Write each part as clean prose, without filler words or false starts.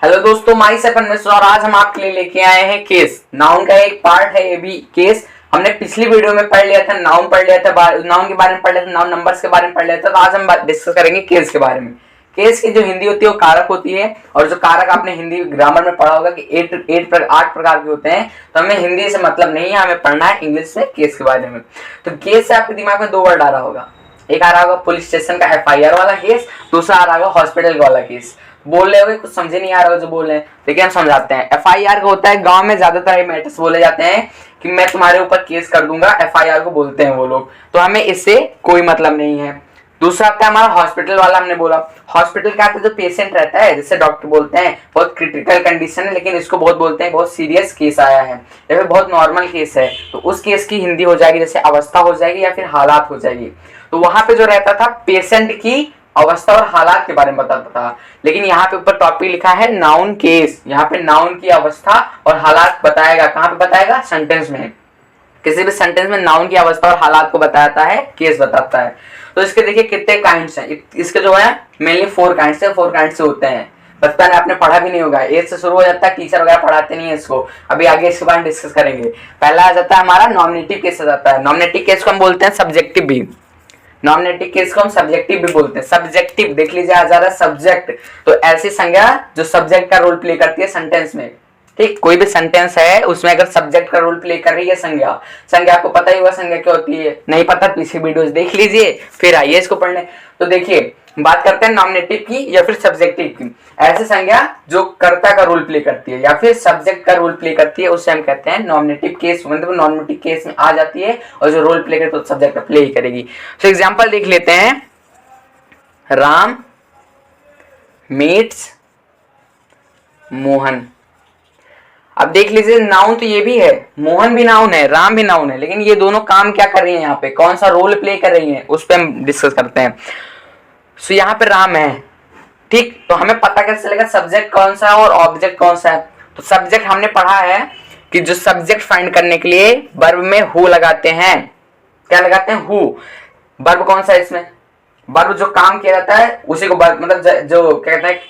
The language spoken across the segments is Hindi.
हेलो दोस्तों, माई सेपन मिश्रा और आज हम आपके लिए लेके आए हैं केस। नाउन का एक पार्ट है ये भी केस। हमने पिछली वीडियो में पढ़ लिया था, नाउन पढ़ लिया था, नाउन के बारे में पढ़ लिया था, नाउन नंबर्स के बारे में पढ़ लिया था। तो आज हम डिस्कस करेंगे केस के बारे में। केस की जो हिंदी होती है वो कारक होती है, और जो कारक आपने हिंदी ग्रामर में पढ़ा होगा कि 8 प्रकार के होते हैं। तो हमें हिंदी से मतलब नहीं है, हमें पढ़ना है इंग्लिश में केस के बारे में। तो केस से आपके दिमाग में 2 वर्ड आ रहा होगा। एक आ रहा होगा पुलिस स्टेशन का FIR वाला केस, दूसरा आ रहा होगा हॉस्पिटल वाला केस। बोल रहे हो कुछ समझे नहीं आ रहा हो जो बोल रहे हैं, देखिए हम समझाते हैं। FIR का होता है, गांव में ज्यादातर मैटर्स बोले जाते हैं कि मैं तुम्हारे ऊपर केस कर दूंगा, FIR को बोलते हैं वो लोग। तो हमें इससे कोई मतलब नहीं है। दूसरा आता है हमारा हॉस्पिटल वाला। हमने बोला हॉस्पिटल का आता है जो पेशेंट रहता है, जैसे डॉक्टर बोलते हैं बहुत क्रिटिकल कंडीशन है, लेकिन इसको बहुत बोलते हैं बहुत सीरियस केस आया है या फिर बहुत नॉर्मल केस है, तो उस केस की हिंदी हो जाएगी जैसे अवस्था हो जाएगी या फिर हालात हो जाएगी। तो वहां पे जो रहता था पेशेंट की अवस्था और हालात के बारे में बताता था, लेकिन यहाँ पे ऊपर टॉपिक लिखा है नाउन केस। यहाँ पे नाउन की अवस्था और हालात बताएगा। कहाँ पे बताएगा? सेंटेंस में। किसी भी सेंटेंस में नाउन की अवस्था और हालात को बताता है, केस बताता है। तो इसके देखिए कितने काइंड्स हैं। इसके जो है मेनली 4 काइंड्स है, 4 काइंड से होते हैं। बचपन में आपने पढ़ा भी नहीं होगा, 1 से शुरू हो जाता है, टीचर वगैरह पढ़ाते नहीं है इसको। अभी आगे इसके बारे में डिस्कस करेंगे। पहला आ जाता है हमारा नॉमिनेटिव केस आ जाता है। नॉमिनेटिव केस को हम बोलते हैं सब्जेक्टिव भी। नॉमिनेटिव केस को हम सब्जेक्टिव भी बोलते हैं। सब्जेक्टिव देख लीजिए, आ जा रहा है सब्जेक्ट। तो ऐसी संज्ञा जो सब्जेक्ट का रोल प्ले करती है सेंटेंस में। ठीक, कोई भी सेंटेंस है उसमें अगर सब्जेक्ट का रोल प्ले कर रही है संज्ञा। संज्ञा आपको पता ही होगा संज्ञा क्या होती है, नहीं पता पीछे वीडियोस देख लीजिए फिर आइए इसको पढ़ने। तो देखिए बात करते हैं नॉमिनेटिव की या फिर सब्जेक्टिव की। ऐसी संज्ञा जो कर्ता का रोल प्ले करती है या फिर सब्जेक्ट का रोल प्ले करती है उसे हम कहते हैं नॉमिनेटिव केस। मतलब नॉमिनेटिव केस में आ जाती है और जो रोल प्ले करती है तो सब्जेक्ट का प्ले ही करेगी। तो एग्जांपल देख लेते हैं। राम मीट्स मोहन। अब देख लीजिए नाउन तो ये भी है, मोहन भी नाउन है, राम भी नाउन है, लेकिन ये दोनों काम क्या कर रही हैं यहाँ पे, कौन सा रोल प्ले कर रही हैं उस पर हम डिस्कस करते हैं। सो यहाँ पे राम है, ठीक, तो हमें पता कैसे चलेगा सब्जेक्ट कौन सा है और ऑब्जेक्ट कौन सा है। तो सब्जेक्ट हमने पढ़ा है कि जो सब्जेक्ट फाइंड करने के लिए वर्ब में हु लगाते हैं। क्या लगाते हैं? हु। वर्ब कौन सा है इसमें? वर्ब जो काम किया जाता है उसी को मतलब जो कहते हैं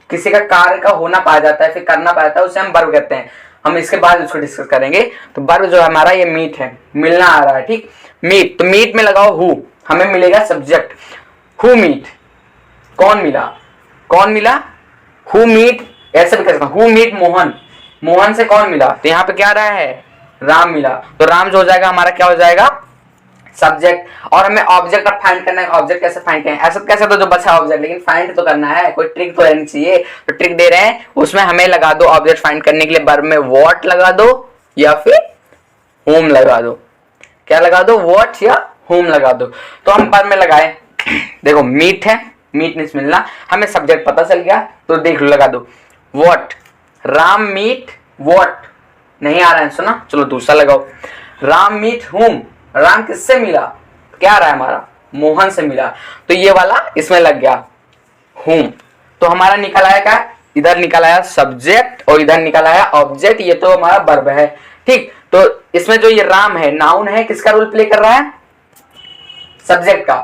किसी का कार्य का होना पाया जाता है फिर करना पाया जाता है उसे हम वर्ब कहते हैं। हम इसके बाद उसको डिस्कस करेंगे। तो वर्ब जो हमारा ये मीट है, मिलना आ रहा है, ठीक, मीट। तो मीट में लगाओ हु, हमें मिलेगा सब्जेक्ट। हु मीट, कौन मिला, कौन मिला, हु मीट। ऐसे भी कर सकते हैं हु मीट मोहन, मोहन से कौन मिला। तो यहाँ पे क्या रहा है? राम मिला। तो राम जो हो जाएगा हमारा क्या हो जाएगा? सब्जेक्ट। और हमें ऑब्जेक्ट अब फाइंड करना है। ऑब्जेक्ट कैसे फाइंड करें? ऐसा कैसे तो जो बचा ऑब्जेक्ट, लेकिन फाइंड तो करना है, कोई ट्रिक तो रहनी चाहिए। तो ट्रिक दे रहे हैं उसमें हमें लगा दो ऑब्जेक्ट फाइंड करने के लिए वर्ब में व्हाट लगा दो या फिर होम लगा दो। क्या लगा दो? व्हाट या होम लगा दो। तो हम वर्ब में लगाए, देखो मीट है, मीटनेस मिलना, हमें सब्जेक्ट पता चल गया। तो देख लो लगा दो व्हाट, राम मीट व्हाट। नहीं आ रहा है सुना, चलो दूसरा लगाओ। राम मीट होम, राम किससे मिला? क्या आ रहा है हमारा? मोहन से मिला। तो ये वाला इसमें लग गया होम। तो हमारा निकल आया क्या? इधर निकल आया सब्जेक्ट और इधर निकल आया ऑब्जेक्ट। ये तो हमारा वर्ब है, ठीक। तो इसमें जो ये राम है नाउन है, किसका रोल प्ले कर रहा है? सब्जेक्ट का।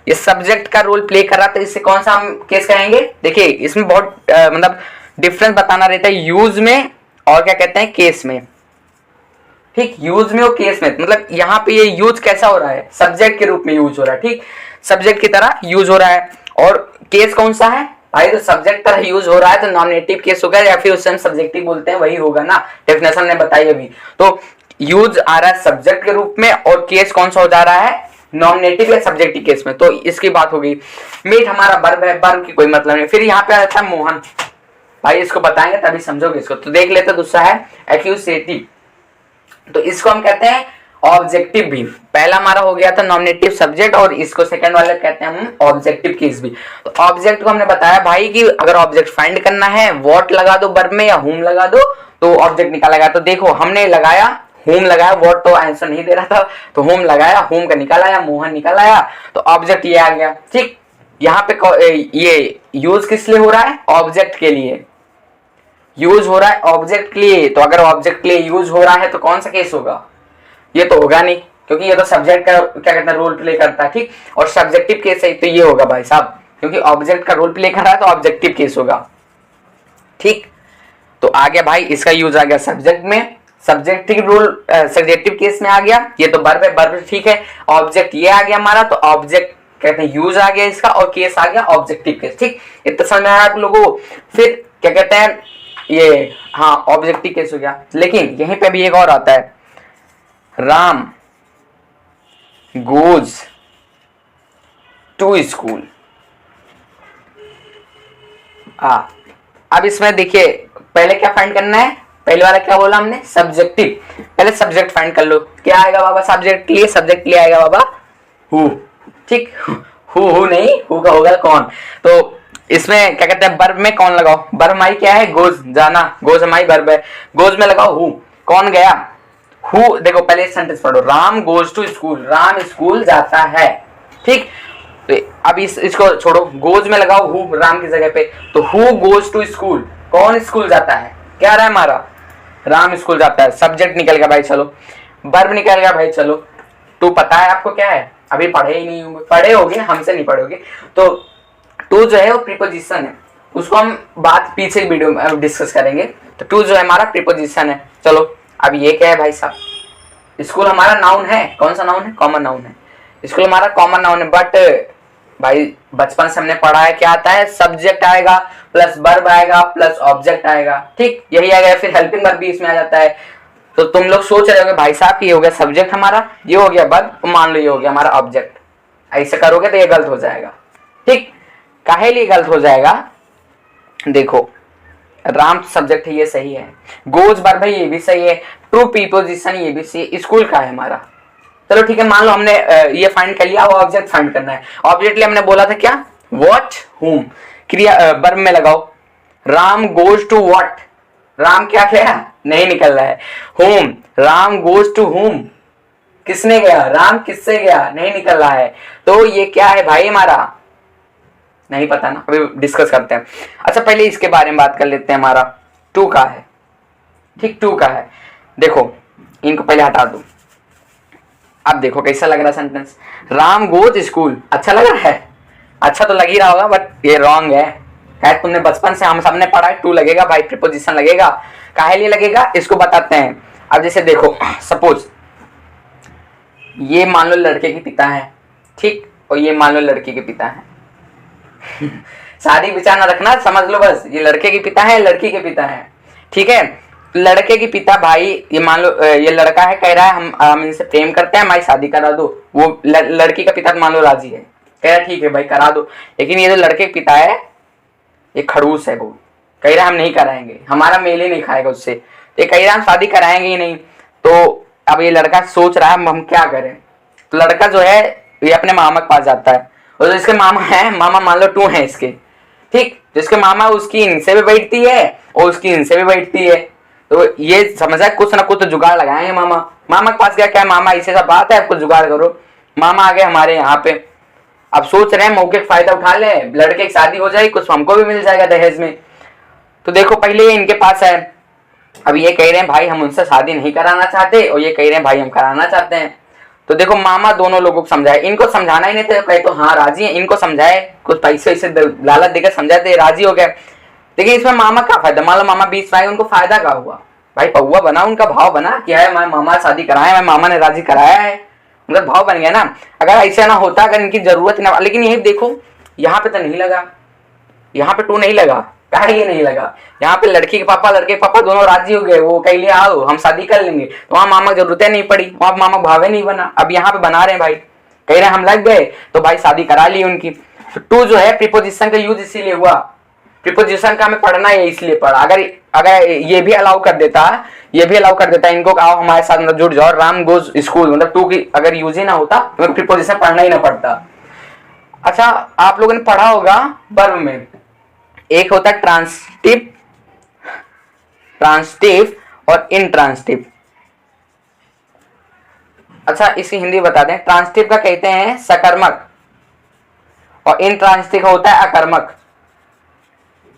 ये सब्जेक्ट का रोल प्ले कर रहा है, तो इससे कौन सा हम केस कहेंगे? देखिए इसमें बहुत मतलब डिफरेंस बताना रहता है यूज में और क्या कहते हैं केस में। ठीक, यूज में और केस में। मतलब यहाँ पे ये यूज कैसा हो रहा है? सब्जेक्ट के रूप में यूज हो रहा है, ठीक, सब्जेक्ट की तरह यूज हो रहा है। और केस कौन सा है भाई? तो सब्जेक्ट तरह यूज हो रहा है तो नॉमिनेटिव केस होगा, या फिर उससे हम सब्जेक्टिव बोलते हैं, वही होगा ना। डेफिनेशन ने बताई अभी। तो यूज आ रहा है सब्जेक्ट के रूप में और केस कौन सा हो जा रहा है? नॉमिनेटिव या सब्जेक्टिव केस में। तो इसकी बात हो गई। मीट हमारा वर्ब है, वर्ब की कोई मतलब नहीं। फिर यहाँ पे आता है मोहन, भाई इसको बताएंगे तभी समझोगे इसको। तो देख लेते, दूसरा है एक्यूसेटिव। तो इसको हम कहते हैं ऑब्जेक्टिव भी। पहला हमारा हो गया था नॉमिनेटिव सब्जेक्ट, और इसको सेकंड वाले कहते हैं हम ऑब्जेक्टिव केस भी। तो ऑब्जेक्ट को हमने बताया भाई कि अगर ऑब्जेक्ट फाइंड करना है व्हाट लगा दो वर्ब में या होम लगा दो तो ऑब्जेक्ट निकालेगा। तो देखो हमने लगाया होम लगाया, व्हाट तो आंसर नहीं दे रहा था तो होम लगाया, होम का निकाल आया, मोहन निकाल आया, तो ऑब्जेक्ट ये आ गया, ठीक। यहाँ पे ये यूज किस लिए हो रहा है? ऑब्जेक्ट के लिए यूज हो रहा है, ऑब्जेक्ट के लिए। तो अगर ऑब्जेक्ट के लिए यूज हो रहा है तो कौन सा केस होगा? ये तो होगा नहीं, क्योंकि ये तो सब्जेक्ट का क्या कहते हैं रोल प्ले करता है, ठीक। और सब्जेक्टिव केस है तो ये होगा भाई साहब, क्योंकि ऑब्जेक्ट का रोल प्ले कर रहा है तो ऑब्जेक्टिव केस होगा, ठीक। तो आ गया भाई, इसका यूज आ गया सब्जेक्ट में, सब्जेक्टिव रूल सब्जेक्टिव केस में आ गया। ये तो वर्ब है, वर्ब ठीक है। ऑब्जेक्ट ये आ गया हमारा, तो ऑब्जेक्ट कहते हैं यूज आ गया इसका, और केस आ गया ऑब्जेक्टिव केस। ठीक, इतना समझ में आया आप लोगों को। फिर क्या कहते हैं ये, हाँ ऑब्जेक्टिव केस हो गया। लेकिन यहीं पे भी एक और आता है, राम गोज टू स्कूल। अब इसमें देखिए पहले क्या फाइंड करना है, पहले वाला क्या बोला हमने, सब्जेक्टिव। पहले सब्जेक्ट फाइंड कर लो, क्या आएगा बाबा सब्जेक्ट के लिए, सब्जेक्ट के लिए आएगा बाबा हु। ठीक, हु नहीं, हु का होगा कौन। तो इसमें क्या कहते हैं वर्ब में कौन लगाओ, वर्ब माई क्या है, गोज जाना, गोज माई वर्ब है, गोज में लगाओ हु, कौन गया, हु। देखो पहले सेंटेंस पढ़ो, Ram goes to school, Ram school जाता है। ठीक, तो अब इसको छोड़ो, गोज में लगाओ हु राम की जगह पे, तो हु गोज टू स्कूल, कौन स्कूल जाता है, क्या रहा है हमारा, राम स्कूल जाता है। सब्जेक्ट निकल गया भाई, चलो वर्ब निकल गया भाई। चलो टू पता है आपको क्या है, अभी पढ़े ही नहीं होंगे, पढ़े होगे हमसे नहीं पढ़ोगे। तो टू जो है वो प्रीपोजिशन है, उसको हम बात पीछे वीडियो में डिस्कस करेंगे। तो टू जो है हमारा प्रीपोजिशन है। चलो अब ये क्या है भाई साहब, स्कूल हमारा नाउन है, कौन सा नाउन है, कॉमन नाउन है, स्कूल हमारा कॉमन नाउन है। बट भाई बचपन से हमने पढ़ा है क्या आता है, सब्जेक्ट आएगा प्लस वर्ब आएगा प्लस ऑब्जेक्ट आएगा। ठीक, यही आ गया, फिर हेल्पिंग वर्ब भी इसमें आ जाता है। तो तुम लोग सोच रहे होगे भाई साहब ये हो गया सब्जेक्ट हमारा, ये हो गया वर्ब, मान लो ये हो गया हमारा ऑब्जेक्ट। ऐसे करोगे तो ये गलत हो जाएगा। ठीक, काहे लिए गलत हो जाएगा, देखो राम सब्जेक्ट है ये सही है, गोज वर्ब है ये भी सही है, टू प्रीपोजिशन ये भी सही है, स्कूल का है हमारा। चलो ठीक है, मान लो हमने ये फाइंड कर लिया, वो ऑब्जेक्ट फाइंड करना है। ऑब्जेक्ट लिए हमने बोला था क्या, व्हाट हुम, क्रिया वर्ब में लगाओ, Ram goes to what, Ram क्या गया नहीं निकल रहा है, home, Ram goes to home, किसने गया, राम किससे गया नहीं निकल रहा है। तो ये क्या है भाई हमारा, नहीं पता ना, अभी डिस्कस करते हैं। अच्छा पहले इसके बारे में बात कर लेते हैं, हमारा टू का है। ठीक, टू का है, देखो इनको पहले हटा दो। अब देखो कैसा लग रहा है सेंटेंस, राम गोज स्कूल, अच्छा लग रहा है, अच्छा तो लग ही रहा होगा, बट ये रॉन्ग है। शायद तुमने बचपन से हम सबने पढ़ा है, टू लगेगा भाई, प्रीपोजिशन लगेगा। काहे लिए लगेगा इसको बताते हैं। अब जैसे देखो सपोज ये मान लो लड़के के पिता है, ठीक, और ये मान लो लड़की के पिता है। सारी विचार ना रखना, समझ लो बस, ये लड़के के पिता है लड़की के पिता है। ठीक है, लड़के की पिता भाई, ये मान लो ये लड़का है, कह रहा है हम इनसे प्रेम करते हैं, हमारी शादी करा दो। वो लड़की का पिता मान लो राजी है, कह रहा है ठीक है भाई करा दो। लेकिन ये जो लड़के के पिता है ये खड़ूस है, वो कह रहा है हम नहीं कराएंगे, हमारा मेल ही नहीं खाएगा उससे, ये कह रहा है हम शादी कराएंगे ही नहीं। तो अब ये लड़का सोच रहा है हम क्या करें। तो लड़का जो है ये अपने मामा के पास जाता है, और जिसके मामा है, मामा मान लो टू है इसके, ठीक, जिसके मामा उसकी इनसे भी बैठती है और उसकी इनसे भी बैठती है। तो ये समझा कुछ ना कुछ तो जुगाड़ लगाएंगे मामा। मामा के पास गया, क्या मामा ऐसे सब बात है, कुछ जुगाड़ करो। मामा आ गए हमारे यहाँ पे, अब सोच रहे हैं मौके का फायदा उठा ले, लड़के की शादी हो जाए, कुछ हमको भी मिल जाएगा दहेज में। तो देखो पहले इनके पास है, अब ये कह रहे हैं भाई हम उनसे शादी नहीं कराना चाहते, और ये कह रहे हैं भाई हम कराना चाहते हैं। तो देखो मामा दोनों लोगों को समझाए, इनको समझाना ही नहीं था, कहे तो हाँ राजी है, इनको समझाए, कुछ पैसे वैसे लालच देकर समझाए तो राजी हो गए। लेकिन इसमें मामा का फायदा, मान लो मामा 20 पाए, उनको फायदा क्या हुआ भाई, पौवा बना, उनका भाव बना, क्या है मैं मामा शादी कराया, मैं मामा ने राजी कराया है, उनका भाव बन गया ना। अगर ऐसा ना होता, अगर इनकी जरूरत ना, लेकिन यही देखो यहाँ पे तो नहीं लगा, यहाँ पे टू नहीं लगा, कहा ये नहीं लगा, यहाँ पे लड़की के पापा लड़के के पापा दोनों राजी हो गए, वो कह लिया आओ हम शादी कर लेंगे। तो वहां मामा की जरूरतें नहीं पड़ी, वहां मामा भावे नहीं बना। अब यहाँ पे बना रहे हैं भाई, कह रहे हैं हम लग गए, तो भाई शादी करा ली उनकी। टू जो है प्रीपोजिशन का यूज इसीलिए हुआ, प्रीपोजिशन का हमें पढ़ना है इसलिए पढ़ा। अगर ये भी अलाउ कर देता, ये भी अलाउ कर देता इनको, आओ हमारे साथ मतलब जुड़ जाओ, राम गोज स्कूल, मतलब टू की अगर यूज ही ना होता तो प्रीपोजिशन पढ़ना ही ना पड़ता। अच्छा आप लोगों ने पढ़ा होगा वर्ब में एक होता है ट्रांसिटिव, ट्रांसिटिव और इंट्रांसिटिव। अच्छा इसकी हिंदी बता दें, ट्रांसिटिव का कहते हैं सकर्मक और इंट्रांसिटिव का होता है अकर्मक।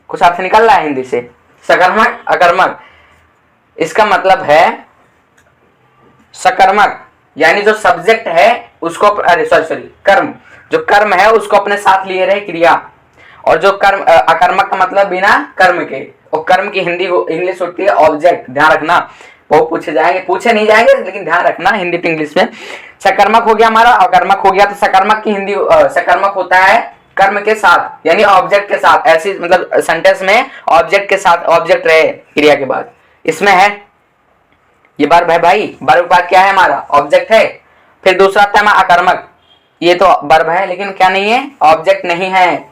कुछ आपसे निकल रहा है हिंदी से, सकर्मक अकर्मक। इसका मतलब है सकर्मक यानी जो सब्जेक्ट है उसको, अरे सॉरी कर्म, जो कर्म है उसको अपने साथ लिए रहे क्रिया, और जो कर्म अकर्मक का मतलब बिना कर्म के, और कर्म की हिंदी इंग्लिश होती है ऑब्जेक्ट, ध्यान रखना, वो पूछे जाएंगे, पूछे नहीं जाएंगे लेकिन ध्यान रखना हिंदी टू इंग्लिश में। सकर्मक हो गया हमारा, अकर्मक हो गया, तो सकर्मक की हिंदी सकर्मक होता है कर्म के साथ यानी ऑब्जेक्ट के साथ, ऐसी मतलब सेंटेंस में ऑब्जेक्ट के साथ, ऑब्जेक्ट रहे क्रिया के बाद, इसमें है ये वर्ब है भाई, वर्ब के बाद क्या है हमारा ऑब्जेक्ट है। फिर दूसरा आता है हमारा अकर्मक, ये तो वर्ब है लेकिन क्या नहीं है, ऑब्जेक्ट नहीं है,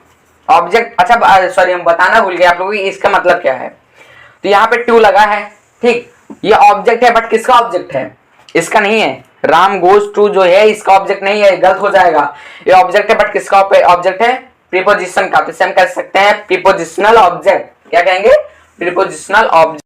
ऑब्जेक्ट, अच्छा सॉरी हम बताना भूल गए आप लोगों को इसका मतलब क्या है। तो यहाँ पे टू लगा है, ठीक, ये ऑब्जेक्ट है बट किसका ऑब्जेक्ट है, इसका नहीं है। राम गोज टू जो है इसका ऑब्जेक्ट नहीं है, गलत हो जाएगा, ये ऑब्जेक्ट है बट किसका ऑब्जेक्ट है, प्रीपोजिशन का। तो हम कह सकते हैं प्रीपोजिशनल ऑब्जेक्ट, क्या कहेंगे, प्रीपोजिशनल ऑब्जेक्ट।